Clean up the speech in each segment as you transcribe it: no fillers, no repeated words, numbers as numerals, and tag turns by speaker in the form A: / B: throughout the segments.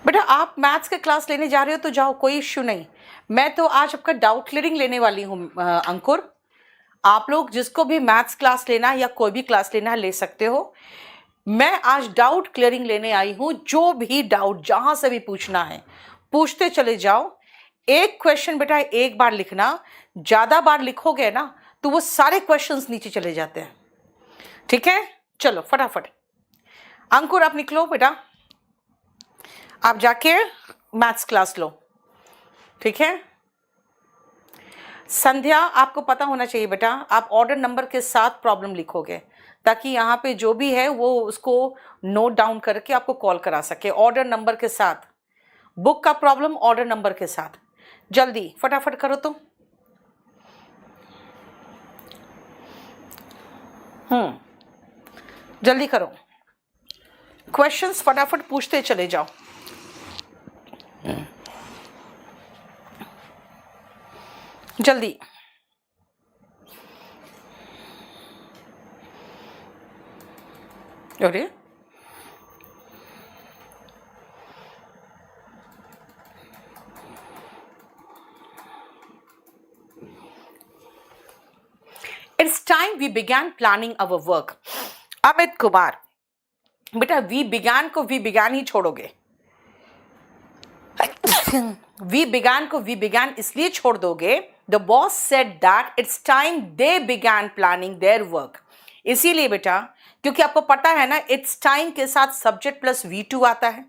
A: बेटा आप मैथ्स के क्लास लेने जा रहे हो तो जाओ, कोई इश्यू नहीं। मैं तो आज आपका डाउट क्लियरिंग लेने वाली हूँ अंकुर। आप लोग जिसको भी मैथ्स क्लास लेना है या कोई भी क्लास लेना है ले सकते हो। मैं आज डाउट क्लियरिंग लेने आई हूँ। जो भी डाउट जहां से भी पूछना है पूछते चले जाओ। एक क्वेश्चन बेटा एक बार लिखना, ज्यादा बार लिखोगे ना तो वो सारे क्वेश्चंस नीचे चले जाते हैं। ठीक है, चलो फटाफट। अंकुर आप निकलो बेटा, आप जाके मैथ्स क्लास लो। ठीक है, संध्या आपको पता होना चाहिए बेटा, आप ऑर्डर नंबर के साथ प्रॉब्लम लिखोगे ताकि यहाँ पे जो भी है वो उसको नोट डाउन करके आपको कॉल करा सके। ऑर्डर नंबर के साथ, बुक का प्रॉब्लम ऑर्डर नंबर के साथ। जल्दी फटाफट करो तो। जल्दी करो, क्वेश्चंस फटाफट पूछते चले जाओ। जल्दी। अरे it's time we began planning our work. Amit Kumar बेटा, वी बिगैन को वी बिगैन ही छोड़ोगे। वी बिगैन को वी बिगैन इसलिए छोड़ दोगे, the boss said that it's time they began planning their work. इसीलिए बेटा, क्योंकि आपको पता है ना इट्स टाइम के साथ सब्जेक्ट प्लस V2 आता है।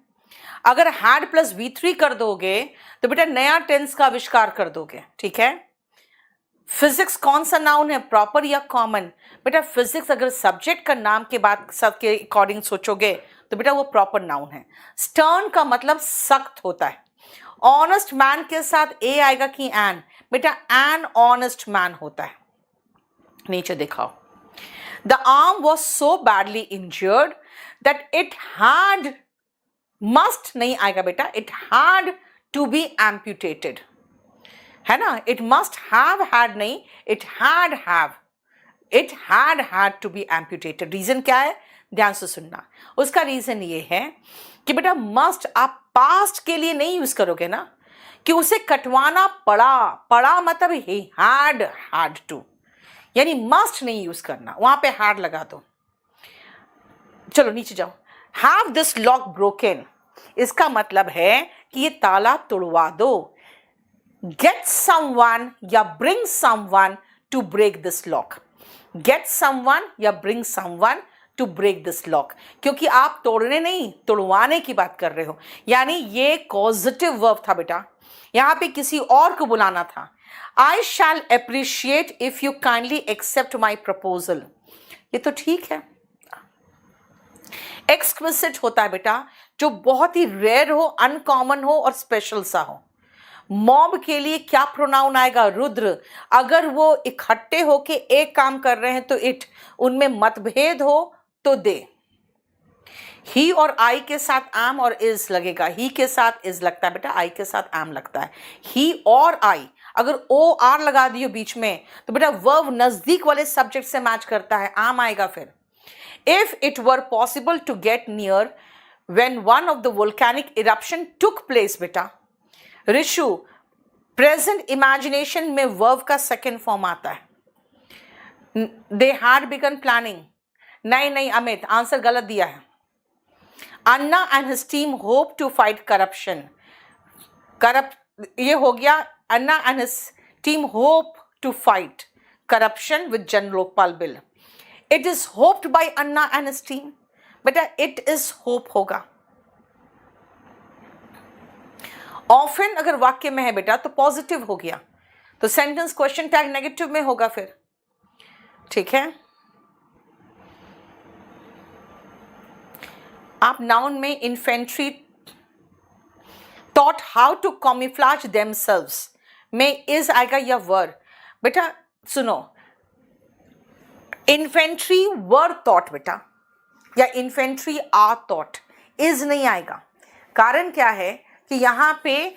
A: अगर हैड प्लस V3 कर दोगे तो बेटा नया टेंस का आविष्कार कर दोगे। ठीक है, फिजिक्स कौन सा नाउन है, प्रॉपर या कॉमन? बेटा फिजिक्स अगर सब्जेक्ट का नाम के बाद सबके अकॉर्डिंग सोचोगे तो बेटा वो प्रॉपर नाउन है। स्टर्न का मतलब सख्त होता है। ऑनेस्ट मैन के साथ ए आएगा कि एन? बेटा एन ऑनेस्ट मैन होता है। नीचे दिखाओ। The arm was so badly injured that it had, must नहीं आएगा बेटा, it had to be amputated, है ना। इट मस्ट हैव हैड नहीं, it had have, it had to be amputated. Reason क्या है, ध्यान से सुनना। उसका रीजन ये है कि बेटा मस्ट आप पास्ट के लिए नहीं यूज करोगे ना, कि उसे कटवाना पड़ा मतलब ही हैड टू, यानी मस्ट नहीं यूज करना, वहां पे हैड लगा दो। चलो नीचे जाओ। हैव दिस लॉक ब्रोकन, इसका मतलब है कि ये ताला तोड़वा दो। गेट समवन या bring someone to break this lock. Get someone या bring someone to break this lock, क्योंकि आप तोड़ने नहीं तोड़वाने की बात कर रहे हो, यानी ये पॉजिटिव वर्ब था बेटा, यहां पे किसी और को बुलाना था। I shall appreciate if you kindly accept my proposal, ये तो ठीक है। एक्सक्विसिट होता है बेटा जो बहुत ही रेयर हो, अनकॉमन हो और स्पेशल सा हो। मॉब के लिए क्या प्रोनाउन आएगा, रुद्र। अगर वो इकट्ठे होके एक काम कर रहे हैं तो इट, उनमें मतभेद हो तो दे। ही और आई के साथ एम और इज लगेगा, ही के साथ इज लगता है बेटा, आई के साथ एम लगता है। ही और आई, अगर ओ आर लगा दियो बीच में तो बेटा वर्ब नजदीक वाले सब्जेक्ट से मैच करता है, आम आएगा फिर। If it were possible to get near when one of the volcanic eruption took place, बेटा ऋषु प्रेजेंट इमेजिनेशन में वर्ब का सेकेंड फॉर्म आता है। दे हैड बिगन प्लानिंग, नहीं अमित आंसर गलत दिया है। Anna and his team hope to fight corruption, ये हो गया। Anna and his team hope to fight corruption with Jan Lokpal bill. It is hoped by Anna and his team, बेटा इट इज होप होगा। Often अगर वाक्य में है बेटा तो पॉजिटिव हो गया, तो सेंटेंस क्वेश्चन टैग नेगेटिव में होगा फिर। ठीक है, आप नाउन में infantry taught how to camouflage themselves में इज आएगा या वर। बेटा सुनो, इन्फेंट्री वर taught बेटा, या इन्फेंट्री आर taught, इज नहीं आएगा। कारण क्या है कि यहां पे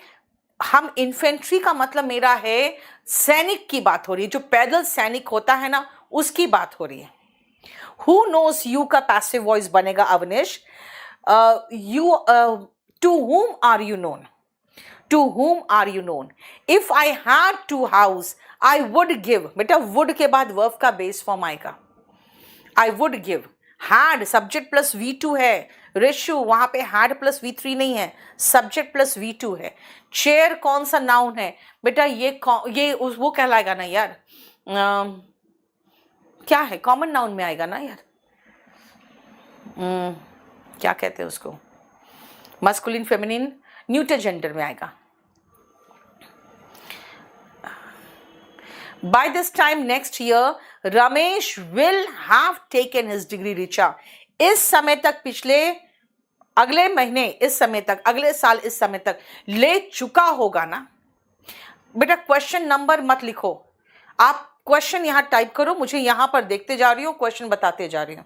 A: हम इन्फेंट्री का मतलब मेरा है सैनिक की बात हो रही है, जो पैदल सैनिक होता है ना उसकी बात हो रही है। हु नोस यू का पैसिव वॉइस बनेगा Avnish. You To whom are you known? To whom are you known? If I had two house, I would give. बेटा would के बाद verb का base form आएगा. I would give. Had subject plus V2 है. रेशु वहां पे had plus V3 नहीं है, subject plus V2 है. Chair कौन सा noun है बेटा? ये वो कहलाएगा ना यार, क्या है, कॉमन नाउन में आएगा ना यार, क्या कहते हैं उसको, मस्कुलिन फेमिनिन न्यूटर जेंडर में आएगा. By this time next year, Ramesh will have taken his degree. Richa, इस समय तक, पिछले अगले महीने इस समय तक, अगले साल इस समय तक ले चुका होगा ना बेटा. क्वेश्चन नंबर मत लिखो, आप क्वेश्चन यहां टाइप करो, मुझे यहां पर देखते जा रही हूँ, क्वेश्चन बताते जा रही हूँ,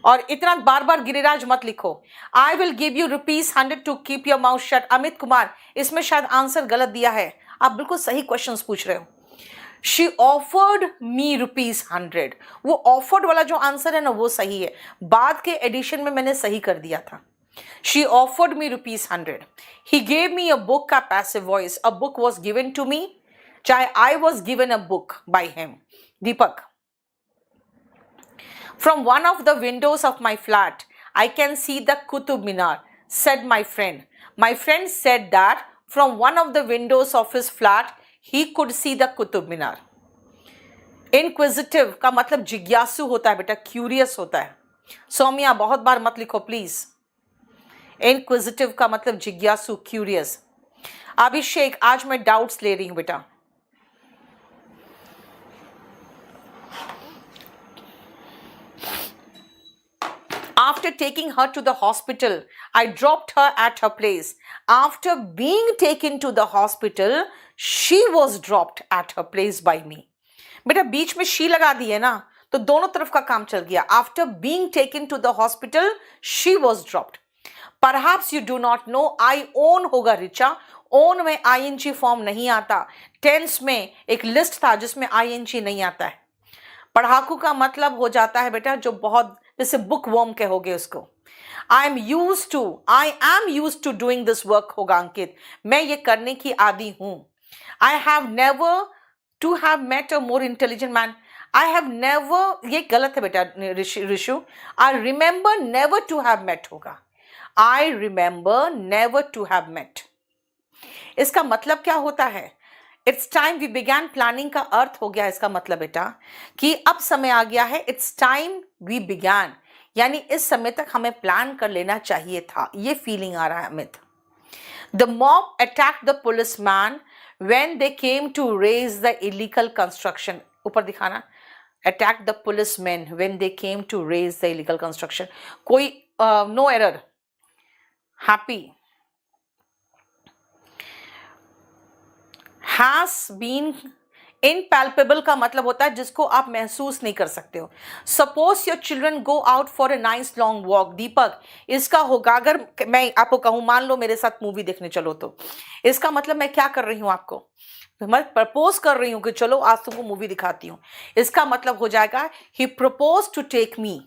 A: और इतना बार बार गिरिराज मत लिखो. I will give you ₹100 to keep your mouth shut. Amit Kumar, इसमें शायद आंसर गलत दिया है, आप बिल्कुल सही क्वेश्चंस पूछ रहे हो. She offered me ₹100. वो ऑफर्ड वाला जो आंसर है ना वो सही है, बाद के एडिशन में मैंने सही कर दिया था. She offered me ₹100. He gave me a book का passive voice. A book was given to me, चाहे I was given a book by him. Deepak, from one of the windows of my flat I can see the Qutub Minar, said my friend. My friend said that from one of the windows of his flat, he could see the Qutub Minar. Inquisitive का मतलब जिज्ञासु होता है बेटा, curious होता है. सौम्या, बहुत बार मत लिखो प्लीज. Inquisitive का मतलब जिज्ञासु, क्यूरियस. अभिषेक, आज मैं डाउट्स ले रही हूं बेटा. After taking her to the hospital, I dropped her at her place. After being taken to the hospital, she was dropped at her place by me. बेटा बीच में she लगा दी है ना, तो दोनों तरफ का काम चल गया. After being taken to the hospital, she was dropped. Perhaps you do not know, I own होगा रिचा. own में ing फॉर्म नहीं आता. टेंस में एक लिस्ट था जिसमें ing नहीं आता है. पढ़ाकू का मतलब हो जाता है बेटा जो बहुत, जैसे बुक वर्म कहोगे उसको. I am use to doing this work होगा अंकित, मैं ये करने की आदी हूं. I have never to have met a more intelligent man. I have never, ये गलत है बेटा Rishu. I remember never to have met होगा. I remember never to have met. इसका मतलब क्या होता है? It's time we began planning का अर्थ हो गया इसका मतलब बेटा कि अब समय आ गया है. इट्स टाइम वी बिगैन, यानी इस समय तक हमें प्लान कर लेना चाहिए था, ये फीलिंग आ रहा है Amit. The mob attacked the police man when they came to raze the illegal construction. ऊपर दिखाना, attack the police man when they came to raze the illegal construction. कोई no error. Happy. has been impalpable का मतलब होता है जिसको आप महसूस नहीं कर सकते हो. Suppose your children go out for a nice long walk. Deepak, इसका होगा, अगर मैं आपको कहूँ मान लो मेरे साथ मूवी देखने चलो, तो इसका मतलब मैं क्या कर रही हूँ आपको, मैं प्रपोज कर रही हूँ कि चलो आज तुमको मूवी दिखाती हूँ. इसका मतलब हो जाएगा he propose to take me,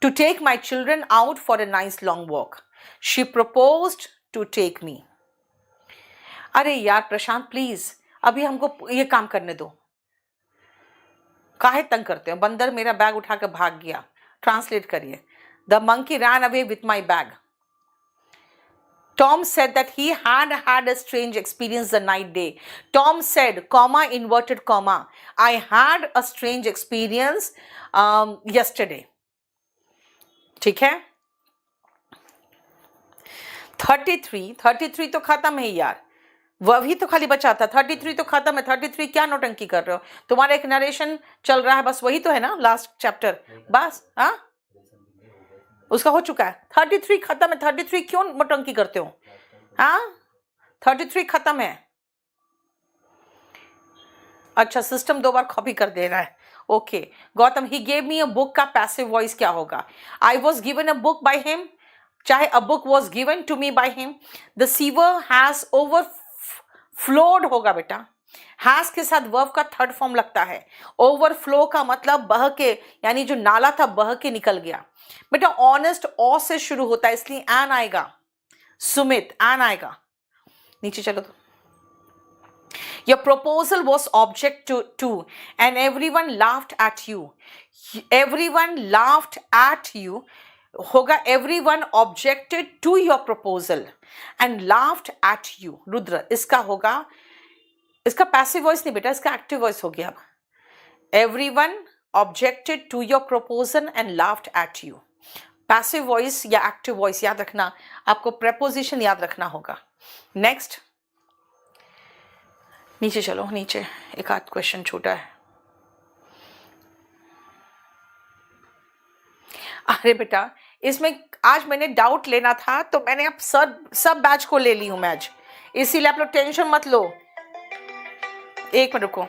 A: to take my children out for a nice long walk. She proposed to take me. अरे यार प्रशांत प्लीज अभी हमको ये काम करने दो, काहे तंग करते हो. बंदर मेरा बैग उठा कर भाग गया. ट्रांसलेट करिए. The monkey ran away with my bag. Tom said that he had had a strange experience the night day. Tom said, comma, inverted comma, I had a strange experience yesterday. ठीक है. 33 तो खत्म है यार, वही तो खाली बचा था. 33 तो खत्म है. 33 क्या नौटंकी कर रहे हो? तुम्हारा एक नरेशन चल रहा है, बस वही तो है ना लास्ट चैप्टर, बस. हाँ, उसका हो चुका है. 33 खत्म है. 33 क्यों नौटंकी करते हो? हाँ, 33 खत्म है. अच्छा, सिस्टम 2 बार कॉपी कर दे रहा है. Okay Gautam, he gave me a book का पैसिव वॉइस क्या होगा? I was given a book by him, चाहे a book was given to me by him. The sewer has overflowed होगा बेटा. हैज के साथ वर्ब का थर्ड फॉर्म लगता है. ओवरफ्लो का मतलब बह के, यानी जो नाला था बह के निकल गया. बेटा ऑनेस्ट ऑ से शुरू होता है इसलिए एन आएगा. सुमित, एन आएगा, नीचे चलो तो। Your proposal was object to and everyone laughed at you. Everyone laughed at you. होगा everyone objected to your proposal and laughed at you. Rudra, इसका होगा, इसका पैसिव वॉइस नहीं बेटा, इसका एक्टिव वॉइस हो गया अब। Everyone objected to your proposal and laughed at you. Passive voice या एक्टिव वॉइस याद रखना, आपको प्रेपोजिशन याद रखना होगा। नेक्स्ट, नीचे चलो, नीचे एक आध क्वेश्चन छूटा है। अरे बेटा, इसमें आज मैंने डाउट लेना था तो मैंने अब सब बैच को ले ली हूं मैं आज, इसीलिए आप लोग टेंशन मत लो। एक मिनट रुको।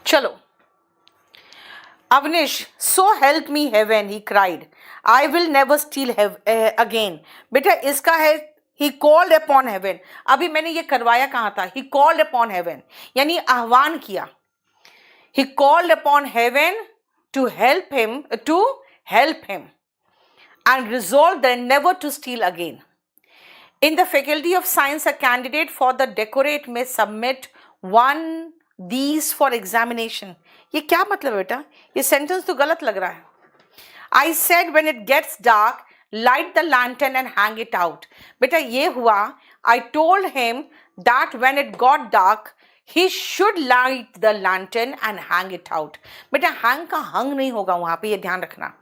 A: चलो, Avnish, so help me heaven, he cried. I will never steal again. बेटा इसका है he called upon heaven. अभी मैंने ये करवाया कहाँ था? He called upon heaven, यानी आह्वान किया. He called upon heaven to help him and resolved then never to steal again. In the Faculty of Science, a candidate for the doctorate may submit one these for examination. ये क्या मतलब बेटा? ये sentence तो गलत लग रहा है. I said when it gets dark, light the lantern and hang it out. बेटा ये हुआ. I told him that when it got dark, he should light the lantern and hang it out. बेटा hang का hung नहीं होगा वहाँ पे, ये ध्यान रखना.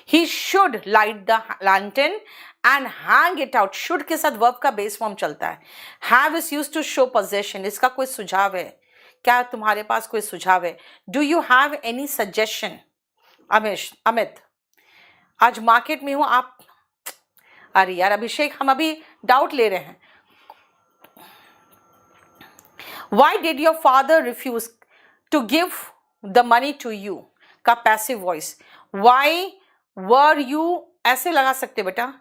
A: He should light the lantern and hang it out. Should के साथ verb का base form चलता है. Have is used to show possession. इसका कोई सुझाव है? क्या तुम्हारे पास कोई सुझाव है? Do you have any suggestion? Amit, आज मार्केट में हूँ आप. अरे यार अभिषेक, हम अभी डाउट ले रहे हैं. Why did your father refuse to give the money to you? का passive voice. Why were you, ऐसे लगा सकते बेटा.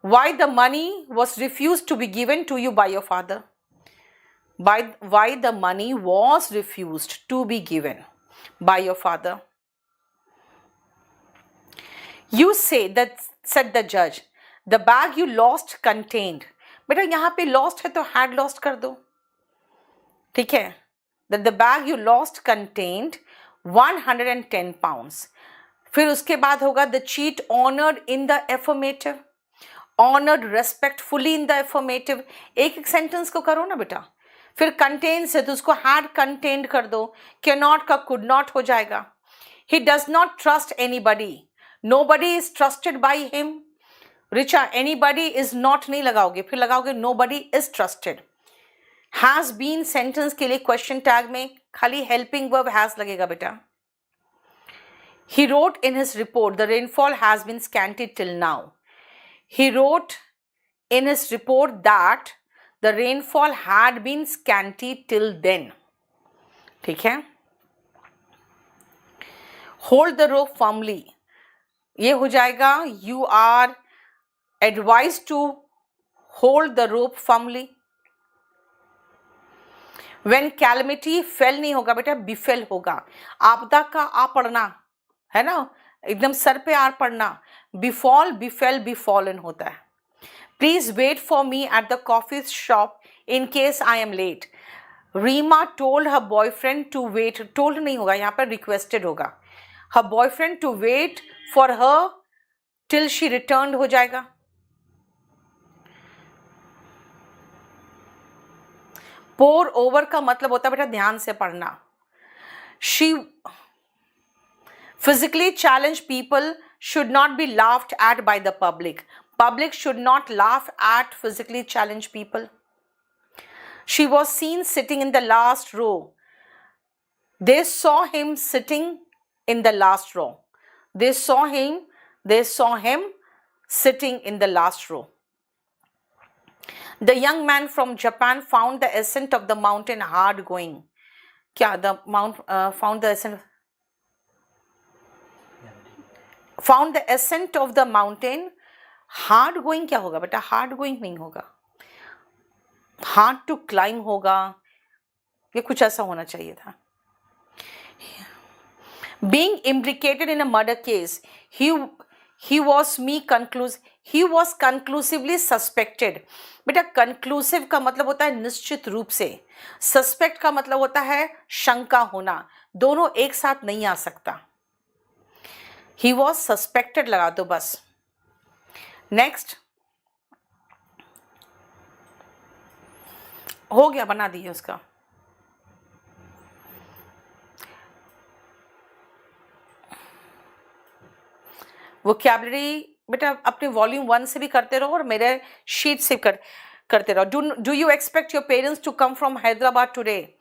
A: Why the money was refused to be given to you by your father? Why the money was refused to be given by your father? You say that, said the judge, the bag you lost contained. बेटा यहाँ पे lost है तो had lost कर दो. ठीक है. That the bag you lost contained 110 pounds. फिर उसके बाद होगा the cheat honored in the affirmative, honored respectfully in the affirmative. एक एक सेंटेंस को करो ना बेटा. फिर contains है तो उसको had contained कर दो. cannot का could not हो जाएगा. He does not trust anybody. Nobody is trusted by him. Richa, anybody is not नहीं लगाओगे, फिर लगाओगे nobody is trusted. Has been sentence के लिए question tag में खाली helping verb has लगेगा बेटा. He wrote in his report the rainfall has been scanty till now. He wrote in his report that the rainfall had been scanty till then. ठीक है. Hold the rope firmly. ये हो जाएगा you are advised to hold the rope firmly. When calamity fell नहीं होगा बेटा, befell होगा. आपदा का आ पढ़ना है ना, एकदम सर पे आर पढ़ना. befall, befell, befallen होता है. Please wait for me at the coffee shop in case I am late. Reema told her boyfriend to wait. Told नहीं होगा यहाँ पर, requested होगा. Her boyfriend to wait for her till she returned हो जाएगा. pour over का मतलब होता है बेटा ध्यान से पढ़ना. She physically challenged people should not be laughed at by the public. Public should not laugh at physically challenged people. She was seen sitting in the last row. They saw him sitting in the last row. They saw him sitting in the last row. The young man from Japan found the ascent of the mountain hard going. क्या found the ascent of the mountain hard going क्या होगा बेटा? hard going नहीं होगा, hard to climb होगा. ये कुछ ऐसा होना चाहिए था. Being implicated in a murder case, he was conclusively suspected. बेटा conclusive का मतलब होता है निश्चित रूप से. suspect का मतलब होता है शंका होना. दोनों एक साथ नहीं आ सकता. he was suspected लगा दो बस. next हो गया, बना दिए उसका. वोकैबुलरी बेटा अपने वॉल्यूम 1 से भी करते रहो और मेरे शीट से करते रहो. Do you expect your parents to come from Hyderabad today?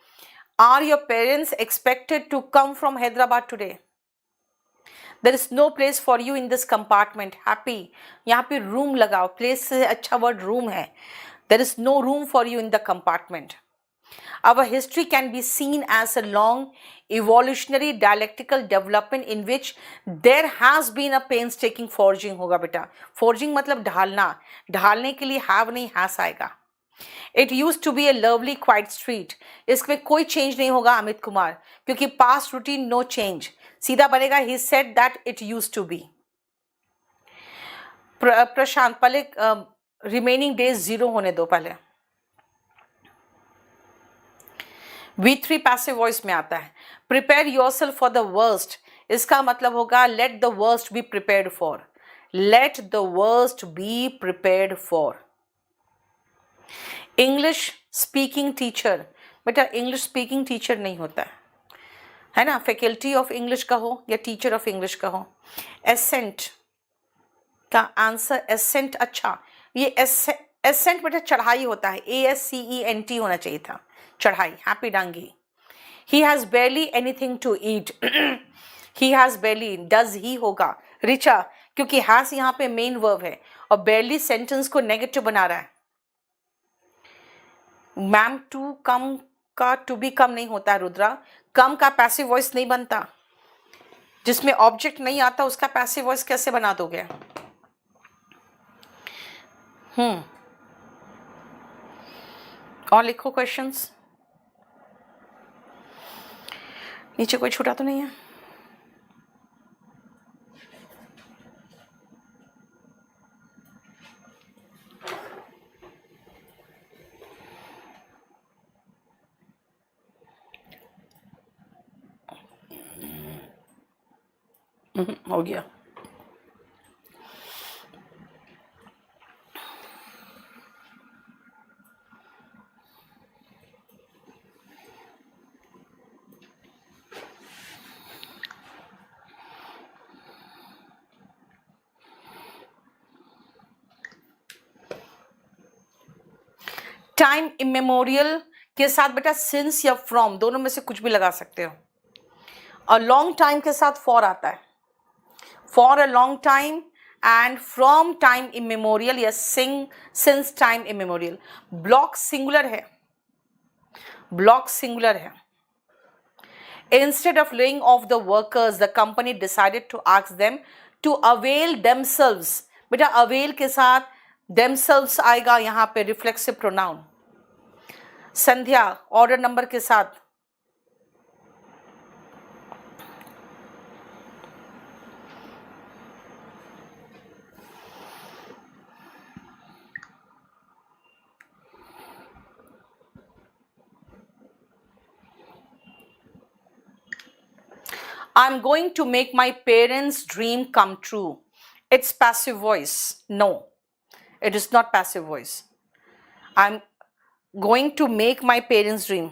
A: Are your parents expected to come from Hyderabad today? There is no place for you in this compartment. Happy, यहाँ पे रूम लगाओ. प्लेस से अच्छा वर्ड रूम है. There is no room for you in the compartment. Our history can be seen as a long, evolutionary dialectical development in which there has been a painstaking forging होगा बेटा. Forging मतलब ढालना, ढालने के लिए have नहीं has आएगा. It used to be a lovely quiet street. इसमें कोई चेंज नहीं होगा अमित कुमार, क्योंकि past routine no change. सीधा बनेगा he said that it used to be. प्रशांत पहले रिमेनिंग डेज 0 होने दो पहले. V3 पैसिव वॉइस में आता है. Prepare yourself for the worst, इसका मतलब होगा let the worst be prepared for. Let the worst be prepared for. English speaking teacher, बेटा इंग्लिश स्पीकिंग टीचर नहीं होता है ना. फैकल्टी ऑफ इंग्लिश का हो या टीचर ऑफ इंग्लिश का हो. एसेंट का आंसर एसेंट. अच्छा, ये एसेंट बेटा चढ़ाई होता है. ASCENT होना चाहिए था, चढ़ाई. Happy Dangi. He has barely anything to eat. He has barely, does he होगा. रिचा, क्योंकि हैज यहाँ पे मेन वर्ब है और बेरली सेंटेंस को नेगेटिव बना रहा है. मैम टू कम का टू बी कम नहीं होता है रुद्रा. कम का पैसिव वॉइस नहीं बनता. जिसमें ऑब्जेक्ट नहीं आता उसका पैसिव वॉइस कैसे बना दोगे? और लिखो क्वेश्चंस. नीचे कोई छूटा तो नहीं है? हो गया. टाइम इमेमोरियल के साथ बेटा सिंस या फ्रॉम दोनों में से कुछ भी लगा सकते हो. और लॉन्ग टाइम के साथ फॉर आता है. For a long time and from time immemorial या since time immemorial. Block singular है. ब्लॉक सिंगुलर है. Instead of laying off the workers, the company decided to ask them to avail themselves. बेटा avail के साथ themselves आएगा यहाँ पे reflexive pronoun. संध्या order number के साथ. I'm going to make my parents' dream come true. It's passive voice. No, it is not passive voice. I'm going to make my parents' dream.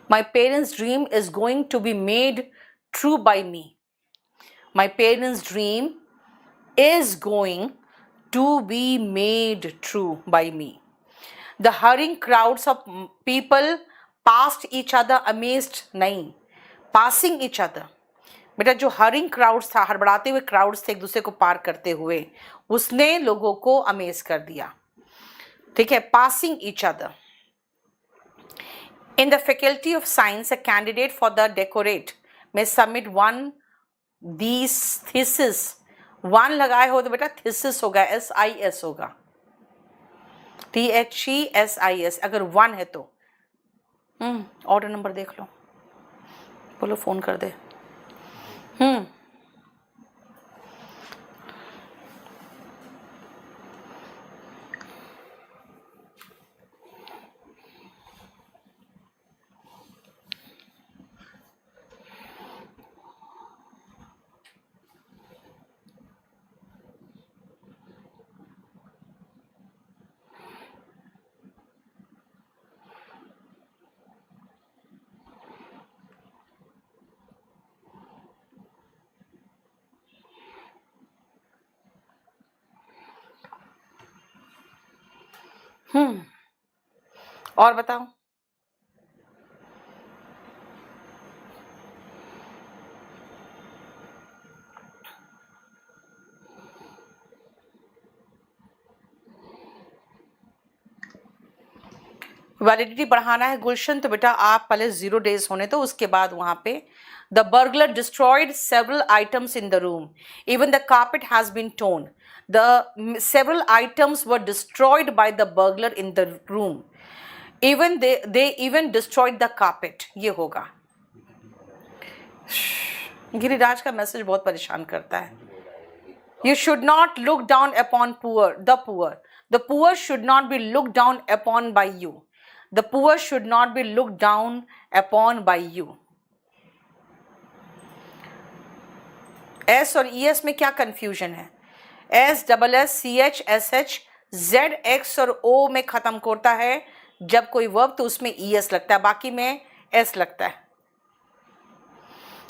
A: My parents' dream is going to be made true by me. My parents' dream is going to be made true by me. The hurrying crowds of people passed each other amazed. नहीं, passing each other. बेटा जो hurrying crowds था, हड़बड़ाते हुए crowds थे एक दूसरे को पार करते हुए, उसने लोगों को अमेज कर दिया. ठीक है. Passing each other. In the faculty of science, a candidate for the decorate में सबमिट वन दीस थीसिस. वन लगाए हो तो बेटा थीसिस होगा, SIS होगा. THESIS अगर वन है तो. ऑर्डर नंबर देख लो, बोलो फोन कर दे. और बताओ. वैलिडिटी बढ़ाना है गुलशन, तो बेटा आप पहले 0 डेज होने तो उसके बाद वहां पे the burglar destroyed several items in the room, even the carpet has been torn, the several items were destroyed by the burglar in the room, even they even destroyed the carpet. ये होगा। गिरिराज का message बहुत परेशान करता है। You should not look down upon the poor. The poor should not be looked down upon by you. The poor should not be looked down upon by you. S और ES में क्या confusion है? S, double S, CH, SH, Z, X और O में खत्म होता है जब कोई वर्ब तो उसमें ES लगता है, बाकी में S लगता है।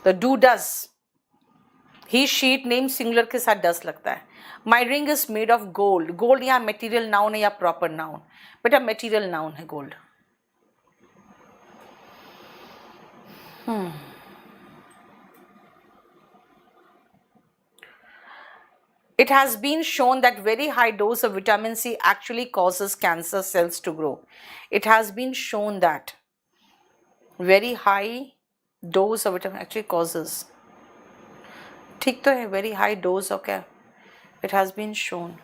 A: तो do does, he she it name singular के साथ डस लगता है। My ring is made of gold. Gold यहाँ मेटीरियल नाउन है या प्रॉपर नाउन? बेटा मेटीरियल नाउन है gold. It has been shown that very high dose of vitamin C actually causes cancer cells to grow. It has been shown that very high dose of vitamin actually causes, ठीक तो है, very high dose of क्या, it has been shown,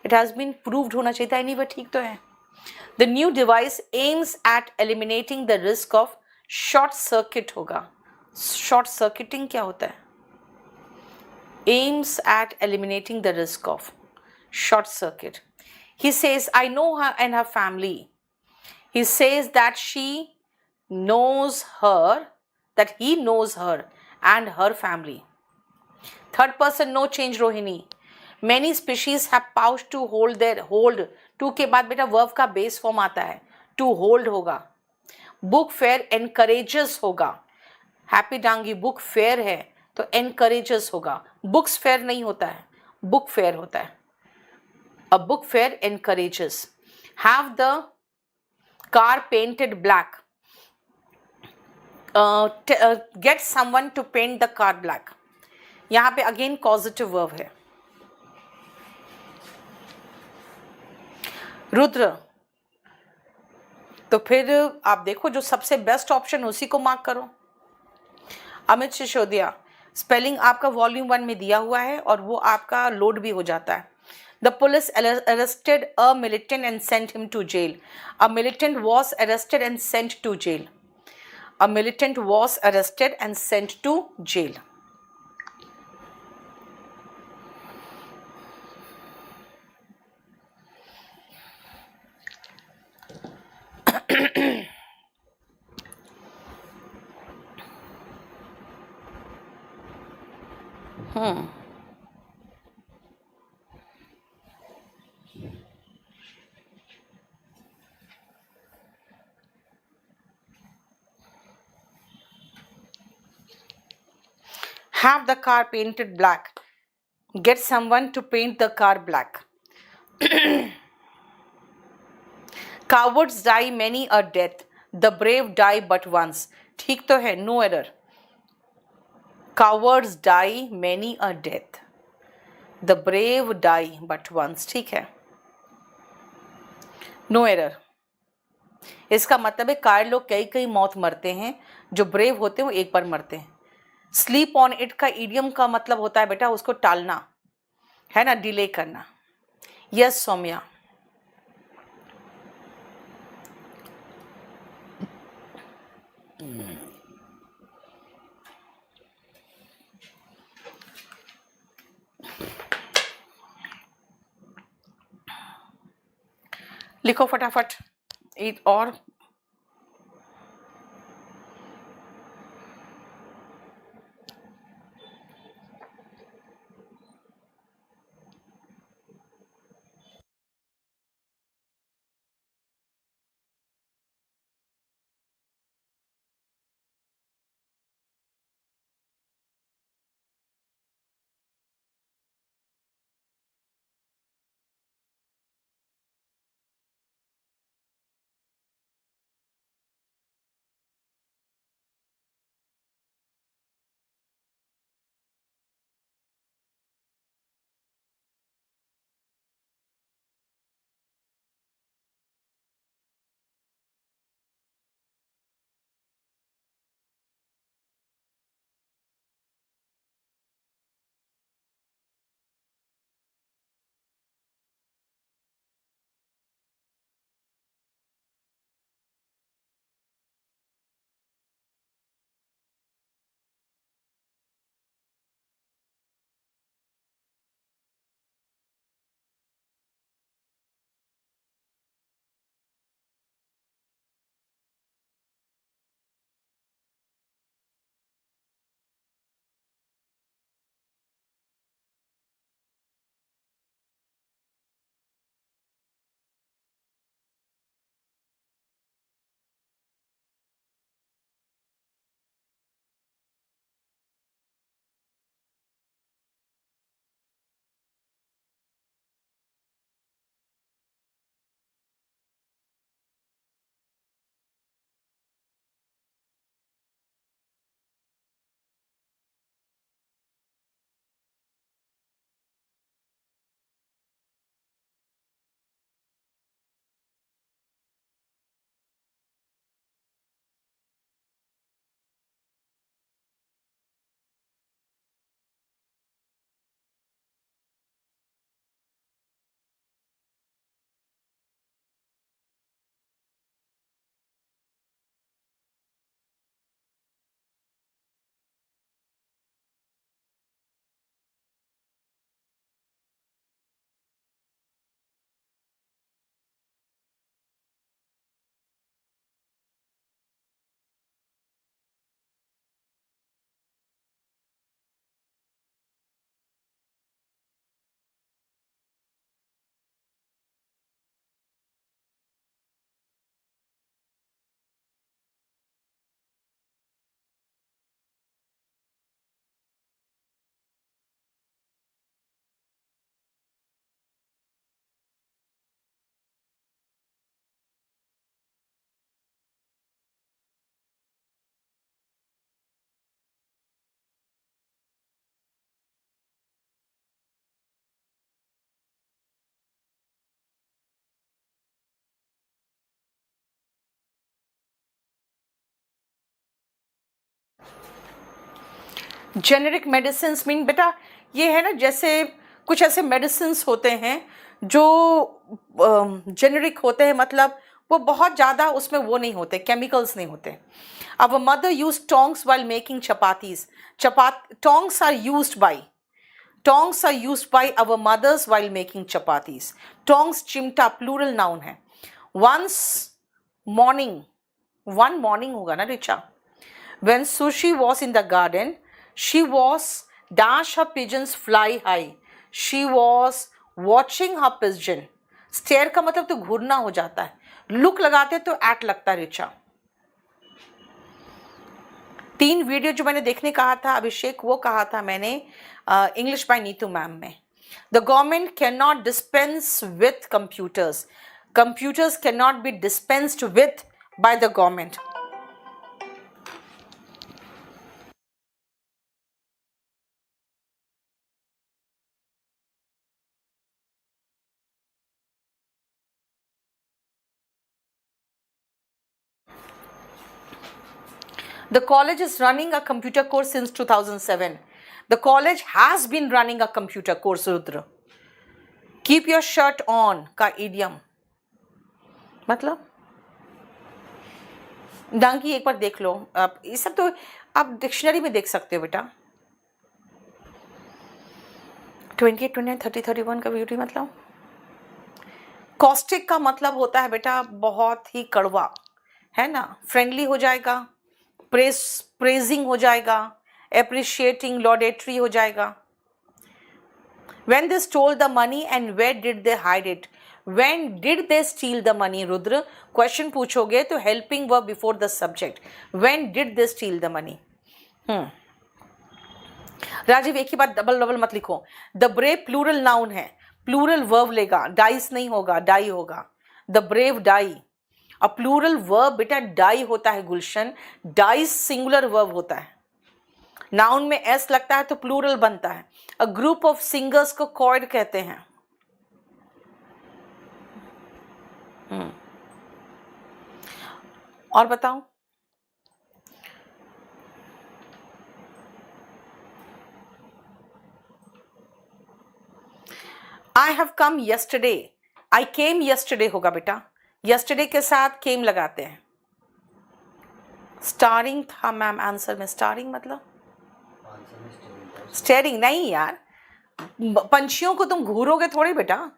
A: it has been proved होना चाहिए था, anyway ठीक तो है। The new device aims at eliminating the risk of short circuit होगा। शॉर्ट सर्किटिंग क्या होता है? Aims at eliminating the risk of short circuit. He says I know her and her family. He says that she knows her, that he knows her and her family. Third person no change Rohini. Many species have pouch to hold their hold to के बाद बेटा verb का base form आता है, to hold होगा। Book fair encourages होगा। Happy Dangi book fair है तो encourages होगा, बुक्स फेयर नहीं होता है, बुक फेयर होता है। A book fair encourages। Have the car painted black। Get someone to paint the car black। यहाँ पे अगेन पॉजिटिव वर्ब है। रुद्र, तो फिर आप देखो जो सबसे बेस्ट ऑप्शन उसी को मार्क करो। अमित सिसोदिया, स्पेलिंग आपका वॉल्यूम 1 में दिया हुआ है और वो आपका लोड भी हो जाता है। The police arrested a militant and sent him to jail. A militant was arrested and sent to jail. A militant was arrested and sent to jail. Have the car painted black. Get someone to paint the car black. Cowards die many a death. The brave die but once. ठीक तो है, no error. Cowards die many a death. The brave die but once. ठीक है, no error. इसका मतलब है car लोग कई कई मौत मरते हैं, जो ब्रेव होते हैं वो एक बार मरते हैं। स्लीप ऑन इट का इडियम का मतलब होता है बेटा उसको टालना, है ना, डिले करना। यस सौम्या। लिखो फटाफट और जेनेरिक मेडिसिन मीन बेटा ये है ना, जैसे कुछ ऐसे मेडिसिन होते हैं जो जेनेरिक होते हैं, मतलब वो बहुत ज़्यादा उसमें वो नहीं होते, केमिकल्स नहीं होते. Our mother used tongs while making chapatis. Tongs are used by our mothers while making chapatis. Tongs चिमटा plural noun है. Once morning, one morning होगा ना Richa. When Sushi was in the garden, she was dash her pigeons fly high. She was watching her pigeon. Stare का मतलब तो घूरना हो जाता है. Look लगाते तो at लगता है रिचा. 3 वीडियो जो मैंने देखने कहा था अभिषेक, वो कहा था मैंने इंग्लिश बाय नीतू मैम में. The government can not dispense with computers. Computers can not be dispensed with by the government. The college is running a computer course since 2007. The college has been running a computer course, Rudra. Keep your shirt on का idiom. मतलब डांकी एक बार देख लो आप, ये सब तो आप dictionary में देख सकते हो बेटा. 28, 29, 30, 31 का ब्यूटी मतलब कॉस्टिक का मतलब होता है बेटा बहुत ही कड़वा, है ना. फ्रेंडली हो जाएगा, प्रेजिंग हो जाएगा, एप्रिशिएटिंग, लॉडेटरी हो जाएगा. When they stole the money and where did they hide it? When did they steal the money? Rudra question पूछोगे तो helping verb before the subject. When did they steal the money? Rajiv एक ही बात double double मत लिखो. The brave plural noun है, plural verb लेगा, dies नहीं होगा, डाई होगा. The brave die. अब प्लूरल वर्ब बेटा डाई होता है गुलशन, डाइस सिंगुलर वर्ब होता है. नाउन में एस लगता है तो प्लूरल बनता है. अ ग्रुप ऑफ सिंगर्स को कॉर्ड कहते हैं. और बताओ. I have come yesterday. I came yesterday होगा बेटा. यस्टरडे के साथ केम लगाते हैं. स्टारिंग था मैम आंसर में. स्टारिंग मतलब स्टेरिंग नहीं यार, पंछियों को तुम घूरोगे थोड़ी बेटा.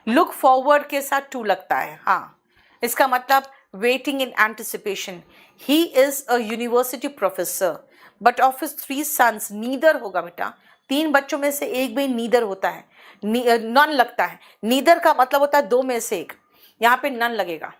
A: लुक फॉरवर्ड के साथ टू लगता है. हाँ, इसका मतलब waiting in anticipation. He is a university professor but of his 3 sons. Neither होगा बेटा. 3 बच्चों में से एक भी नीदर होता है, नन लगता है. नीदर का मतलब होता है 2 में से एक. यहाँ पे नन लगेगा.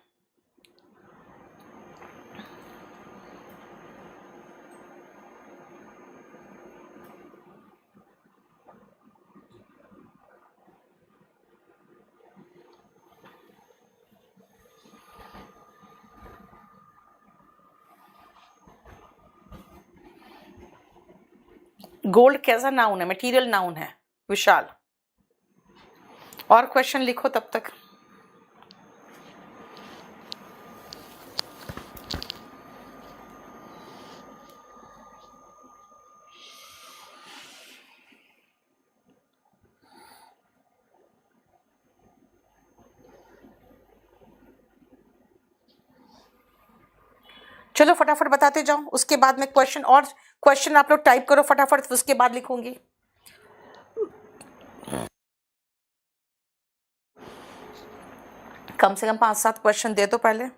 A: गोल्ड कैसा नाउन है? मटेरियल नाउन है विशाल. और क्वेश्चन लिखो तब तक. चलो फटाफट बताते जाओ, उसके बाद में क्वेश्चन, और क्वेश्चन आप लोग टाइप करो फटाफट, उसके बाद लिखूंगी. कम से कम 5-7 क्वेश्चन दे दो पहले.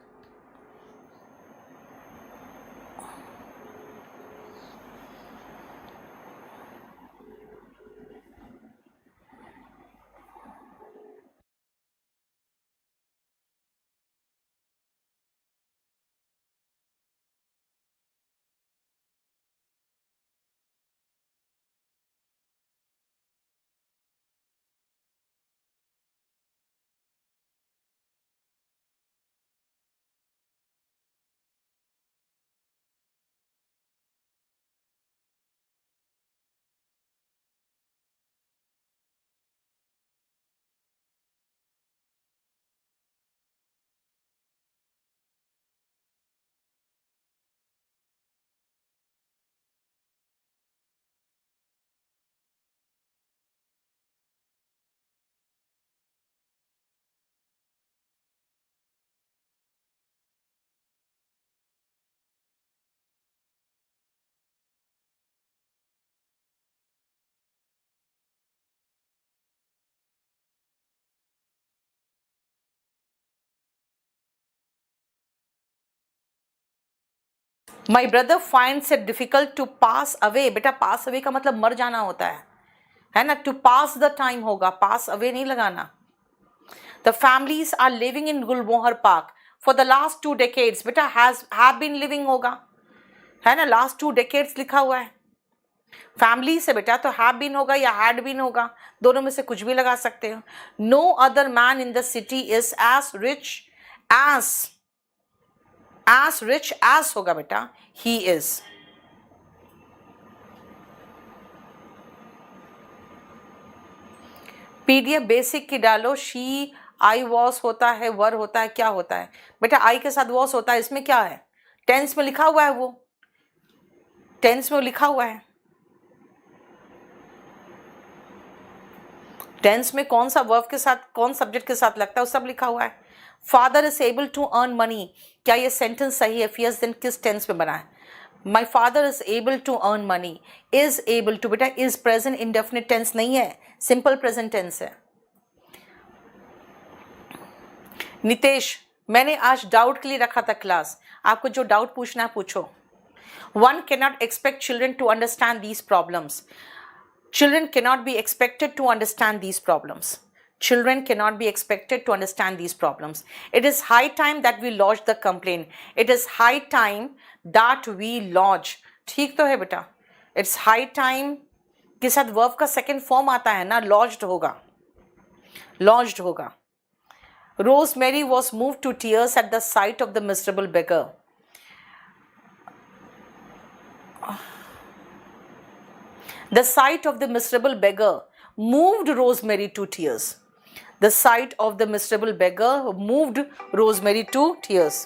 A: My brother finds it difficult to pass away. बेटा पास अवे का मतलब मर जाना होता है ना। टू पास द टाइम होगा, पास अवे नहीं लगाना। The families are living in Gulmohar Park for the last 2 decades। बेटा हैव बीन लिविंग होगा, है ना, लास्ट 2 decades लिखा हुआ है। फैमिली से बेटा तो हैव बीन होगा या हैड बीन होगा, दोनों में से कुछ भी लगा सकते हो। No other man in the city is as rich as होगा बेटा, ही इज। पीडीएफ बेसिक की डालो। शी आई वॉस होता है, वर होता है, क्या होता है बेटा? आई के साथ वॉस होता है, इसमें क्या है? टेंस में लिखा हुआ है, वो टेंस में लिखा हुआ है। टेंस में कौन सा वर्ब के साथ, कौन सब्जेक्ट के साथ लगता है, वो सब लिखा हुआ है। Father is able to earn money, क्या ये सेंटेंस सही है? यस, देन किस टेंस में बना है? My father is able to earn money. Is able to बेटा इज प्रेजेंट इंडेफिनिट टेंस नहीं है, सिंपल प्रेजेंट टेंस है। नितेश, मैंने आज डाउट के लिए रखा था क्लास, आपको जो डाउट पूछना है पूछो। One cannot expect children to understand these problems. Children cannot be expected to understand these problems. Children cannot be expected to understand these problems. It is high time that we lodge the complaint. It is high time that we lodge. ठीक तो है बेटा? It's high time के साथ verb का second form आता है ना, lodged होगा, lodged होगा। Rosemary was moved to tears at the sight of the miserable beggar. The sight of the miserable beggar moved Rosemary to tears. The sight of the miserable beggar moved Rosemary to tears.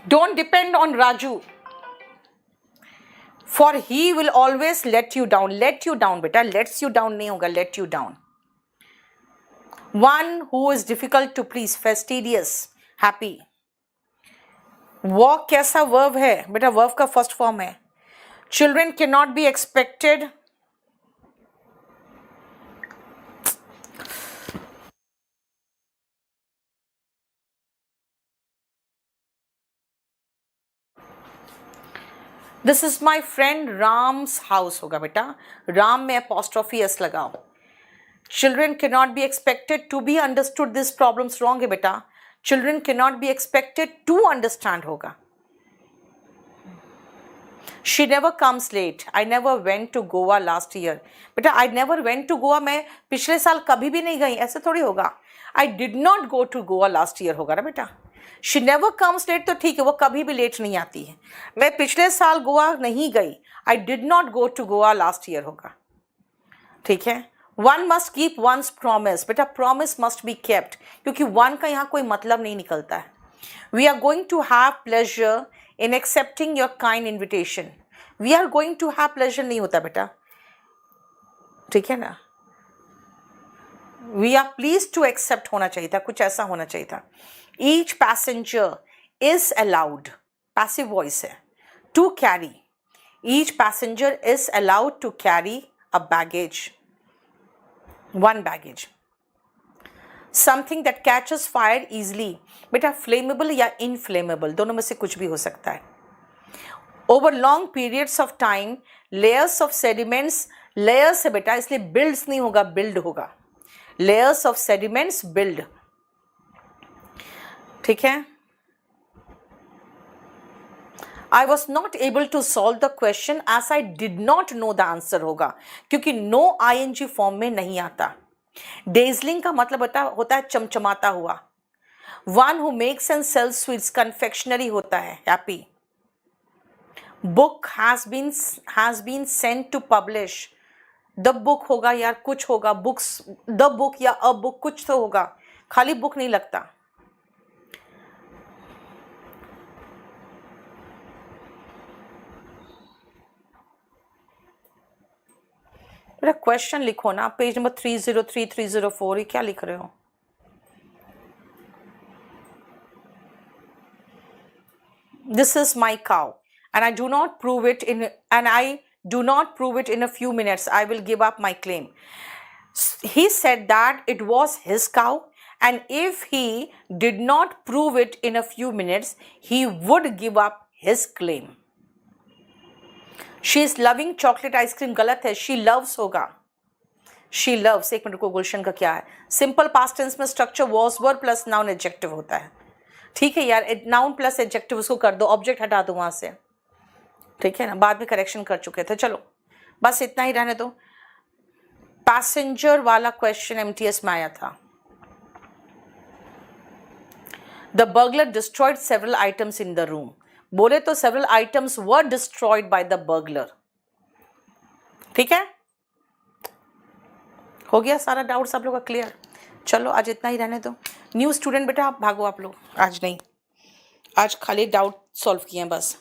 A: Don't depend on Raju, for he will always let you down. Let you down बेटा, lets you down नहीं होगा, let you down. One who is difficult to please, fastidious, happy. Walk कैसा verb है बेटा? verb का first form है. Children cannot be expected. This is my friend Ram's house होगा बेटा. राम में अपॉस्ट्रोफी एस लगाओ. Children can not be expected to be understood. This problems wrong है बेटा. Children can not be expected to understand होगा. She never comes late. I never went to Goa last year. बेटा I never went to Goa, मैं पिछले साल कभी भी नहीं गई, ऐसे थोड़ी होगा. I did not go to Goa last year होगा ना बेटा. शी नेवर कम्स लेट तो ठीक है, वो कभी भी लेट नहीं आती है. मैं पिछले साल गोवा नहीं गई. I did not go to Goa last year होगा. ठीक है. One must keep one's promise. बेटा प्रॉमिस मस्ट बी केप्ट, क्योंकि वन का यहाँ कोई मतलब नहीं निकलता है. We are going to have pleasure in accepting your kind invitation. We are going to have pleasure नहीं होता बेटा. ठीक है ना. We are please to accept होना चाहिए था, कुछ ऐसा होना चाहिए था. Each passenger is allowed, passive voice है, to carry. Each passenger is allowed to carry a baggage, one baggage. Something that catches fire easily. बेटा flammable या inflammable दोनों में से कुछ भी हो सकता है. Over long periods of time, layers of sediments, layers है बेटा, इसलिए builds नहीं होगा, build होगा. Layers of sediments build. ठीक है. I was not able to solve the question as I did not know the answer होगा, क्योंकि no ing फॉर्म में नहीं आता. Dazzling का मतलब होता है चमचमाता हुआ. One who makes and sells sweets, confectionery होता है, happy. Book has been sent to publish. The book होगा यार, कुछ होगा. Books, the book या a book, कुछ तो होगा, खाली book नहीं लगता. बेटा क्वेश्चन लिखो ना. पेज नंबर 303, 304, ये क्या लिख रहे हो? This is my cow and I do not prove it in a few minutes. I will give up my claim. He said that it was his cow, and if he did not prove it in a few minutes, he would give up his claim. She is loving chocolate ice cream गलत है. She loves होगा. She loves. एक minute को, गुलशन का क्या है? Simple past tense में structure was were plus noun adjective होता है. ठीक है यार, नाउन प्लस एडजेक्टिव उसको कर दो, ऑब्जेक्ट हटा दो वहां से. ठीक है ना, बाद में करेक्शन कर चुके थे. चलो बस इतना ही रहने दो. पैसेंजर वाला क्वेश्चन एमटीएस में आया था. The burglar destroyed several items in the room. बोले तो several items were destroyed by the burglar. ठीक है, हो गया सारा डाउट आप लोग का क्लियर. चलो आज इतना ही रहने दो. न्यू स्टूडेंट बेटा आप भागो, आप लोग आज नहीं, आज खाली डाउट सॉल्व किए हैं बस.